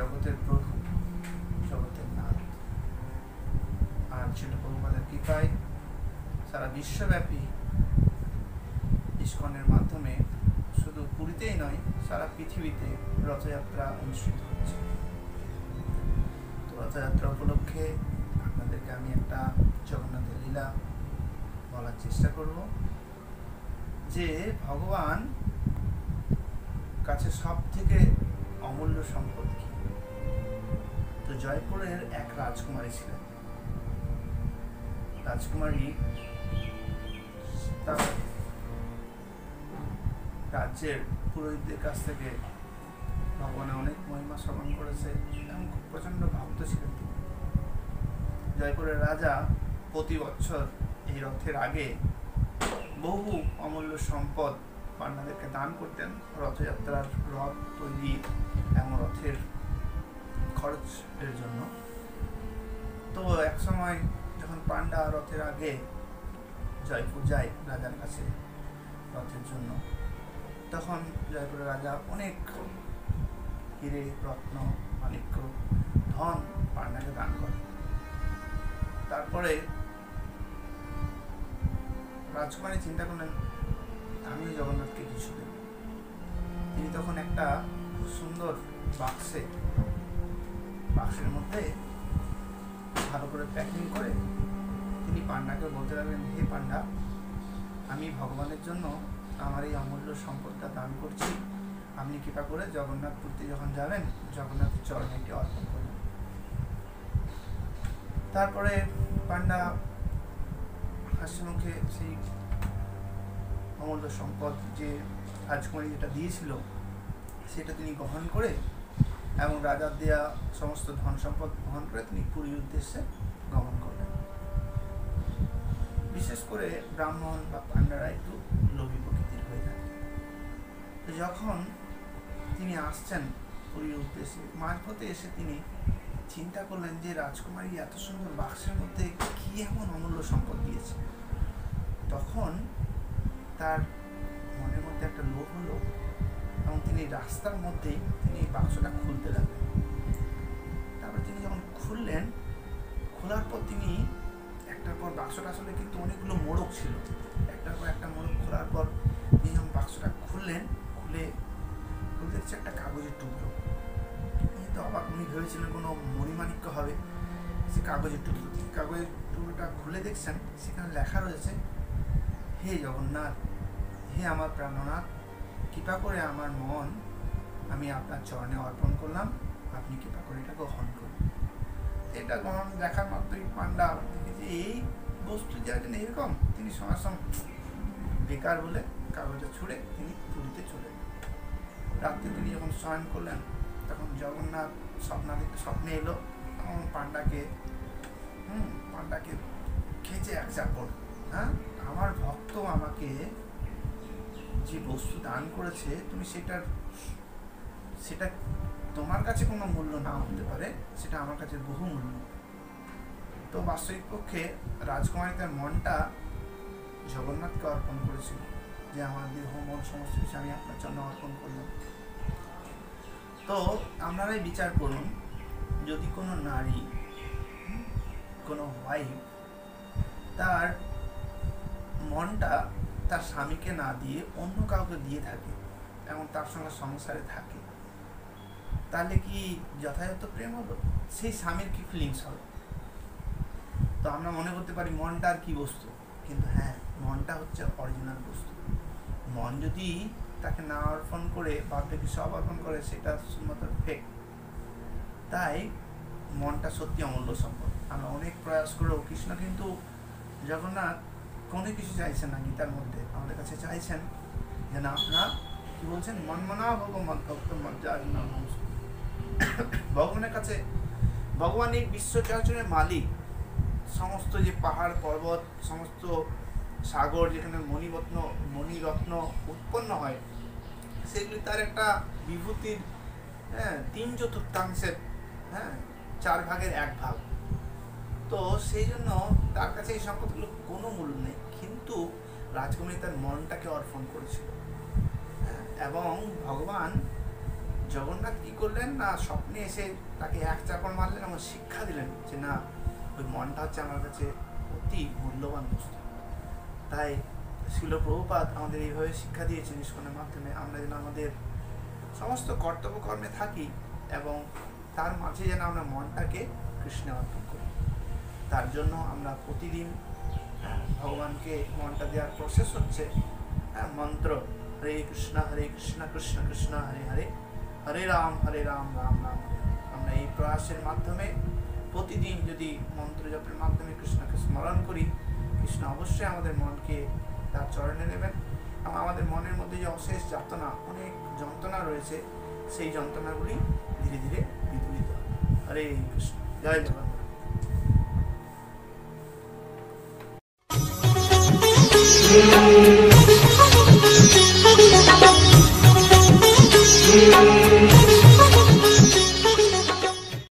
জগতের প্রভু, জগতের নাথ। আর ছিল প্রভুপাদের কৃপায় সারা বিশ্বব্যাপী ইস্কনের মাধ্যমে শুধু পুরীতেই নয়, সারা পৃথিবীতে রথযাত্রা অনুষ্ঠিত হচ্ছে। তো রথযাত্রা উপলক্ষে আপনাদেরকে আমি একটা জগন্নাথের লীলা বলার চেষ্টা করব, যে ভগবান কাছে সব থেকে অমূল্য সম্পদ কি। তো জয়পুরের এক রাজকুমারী ছিলেন। রাজকুমারী তার রাজ্যের পুরোহিতদের কাছ থেকে ভগবানের অনেক মহিমা শ্রবণ করেছে এবং খুব প্রচন্ড ভক্ত ছিলেন তিনি। জয়পুরের রাজা প্রতি বছর এই রথের আগে বহু অমূল্য সম্পদ পান্ডাদেরকে দান করতেন রথযাত্রার রথ তৈরি এবং রথের খরচের জন্য। তো এক সময় যখন পান্ডা রথের আগে জয়পুর যায় রাজার কাছে রথের জন্য, তখন জয়পুরের রাজা অনেক হিরে রত্ন মাণিক্য ধন পান্ডাকে দান করে। তারপরে রাজকুমারী চিন্তা করলেন, আমিও জগন্নাথকে কিছু দেব। তিনি তখন একটা খুব সুন্দর বাক্সের মধ্যে ভালো করে প্যাকিং করে তিনি পান্ডাকে বলতে লাগলেন, হে পান্ডা, আমি ভগবানের জন্য আমার এই অমূল্য সম্পদটা দান করছি, আপনি কৃপা করে জগন্নাথপুরীতে যখন যাবেন জগন্নাথের চরণে এটি অর্পণ করবেন। তারপরে পান্ডা হাসি মুখে সেই অমূল্য সম্পদ যে রাজকুমারী যেটা দিয়েছিল সেটা তিনি গ্রহণ করে এবং রাজার দেয়া সমস্ত ধন সম্পদ গ্রহণ করে তিনি পুরীর উদ্দেশ্যে গমন করলেন। বিশেষ করে ব্রাহ্মণ বা পান্ডারা একটু লোভী প্রকৃতির হয়ে থাকে। তো যখন তিনি আসছেন পুরীর উদ্দেশ্যে, মাঝপথে এসে তিনি চিন্তা করলেন যে রাজকুমারী এত সুন্দর বাক্সের মধ্যে কি এমন অমূল্য সম্পদ দিয়েছে। তখন তার মনের মধ্যে একটা লোভ হলো এবং তিনি রাস্তার মধ্যেই তিনি এই বাক্সটা খুলতে লাগলেন। তারপর তিনি যখন খুললেন, খোলার পর তিনি একটার পর বাক্সটা, আসলে কিন্তু অনেকগুলো মোড়ক ছিল, একটার পর একটা মোড়ক খোলার পর তিনি যখন বাক্সটা খুললেন, খুলে দেখছে একটা কাগজের টুকরো। উনি তো অবাক, উনি ভেবেছিলেন কোনো মণিমাণিক্য হবে, সে কাগজের টুকরোটা খুলে দেখছেন সেখানে লেখা রয়েছে, হে জগন্নাথ, হে আমার প্রাণনাথ, কৃপা করে আমার মন আমি আপনার চরণে অর্পণ করলাম, আপনি কৃপা করে এটা গ্রহণ করুন। এটা গ্রহণ দেখার মাত্রই পান্ডা যে এই বস্তু যাবেন এরকম, তিনি সঙ্গে সঙ্গে বেকার বলে কাগজে ছুঁড়ে তিনি পুরীতে চলে গেলেন। রাত্রে তিনি যখন শয়ন করলেন তখন জগন্নাথ স্বপ্নে এলো এবং পান্ডাকে খেচে এক চাপড়, হ্যাঁ, আমার ভক্ত আমাকে যে বস্তু দান করেছে, তুমি সেটা তোমার কাছে কোনো মূল্য না হতে পারে, সেটা আমার কাছে বহু মূল্য। তো বাস্তবিক পক্ষে রাজকুমারী তার মনটা জগন্নাথকে অর্পণ করেছিল, যে আমার দেহ মন সমস্ত কিছু আমি আপনার জন্য অর্পণ করলাম। তো আপনারাই বিচার করুন, যদি কোনো নারী, কোনো ওয়াইফ তার মনটা তার স্বামীকে না দিয়ে অন্য কাউকে দিয়ে থাকে এবং তার সঙ্গে সংসারে থাকে, তাহলে কি যথাযথ প্রেম হলো? সেই স্বামীর কি ফিলিংস হবে? তো আমরা মনে করতে পারি মনটা আর কি বস্তু, কিন্তু হ্যাঁ, মনটা হচ্ছে অরিজিনাল বস্তু। মন যদি তাকে না অর্পণ করে বাপকে সব অর্পণ করে, সেটা শুধুমাত্র ফেক। তাই মনটা সত্যি অমূল্য সম্পদ। আমরা অনেক প্রয়াস করেও কৃষ্ণ কিন্তু জগন্নাথ কোনো কিছু চাইছেন না। গীতার মধ্যে আমাদের কাছে চাইছেন যে না, আপনার কি বলছেন, মনমনা ভগবান ভক্ত মজ্জা। ভগবানের কাছে, ভগবান এই বিশ্ব চরাচরের মালিক। সমস্ত যে পাহাড় পর্বত, সমস্ত সাগর, যেখানে মণিরত্ন উৎপন্ন হয়, সেগুলি তার একটা বিভূতির 3/4, 4 ভাগের 1 ভাগ। তো সেই জন্য তার কাছে এই সম্পদগুলো কোনো মূল্য নেই। কিন্তু রাজকুমারী তার মনটাকে অর্পণ করেছিল এবং ভগবান জগন্নাথ কি করলেন না, স্বপ্নে এসে তাকে এক চাপড় মারলেন এবং শিক্ষা দিলেন যে না, ওই মনটা হচ্ছে আমার কাছে অতি মূল্যবান বস্তু। তাই শিল প্রভুপাদ আমাদের এইভাবে শিক্ষা দিয়েছেন ইস্কনের মাধ্যমে, আমরা যেন আমাদের সমস্ত কর্তব্য কর্মে থাকি এবং তার মাঝে যেন আমরা মনটাকে কৃষ্ণে অর্পণ করি। তার জন্য আমরা প্রতিদিন ভগবানকে মনটা দেওয়ার প্রসেস হচ্ছে মন্ত্র হরে কৃষ্ণ কৃষ্ণ কৃষ্ণ হরে হরে, হরে রাম রাম রাম হরে। আমরা এই প্রয়াসের মাধ্যমে প্রতিদিন যদি মন্ত্র জপের মাধ্যমে কৃষ্ণকে স্মরণ করি, কৃষ্ণ অবশ্যই আমাদের মনকে তার চরণে নেবেন এবং আমাদের মনের মধ্যে যে অশেষ যাতনা, অনেক যন্ত্রণা রয়েছে, সেই যন্ত্রণাগুলি ধীরে ধীরে বিদূরিত হবে। হরে কৃষ্ণ, জয় জগন্নাথ।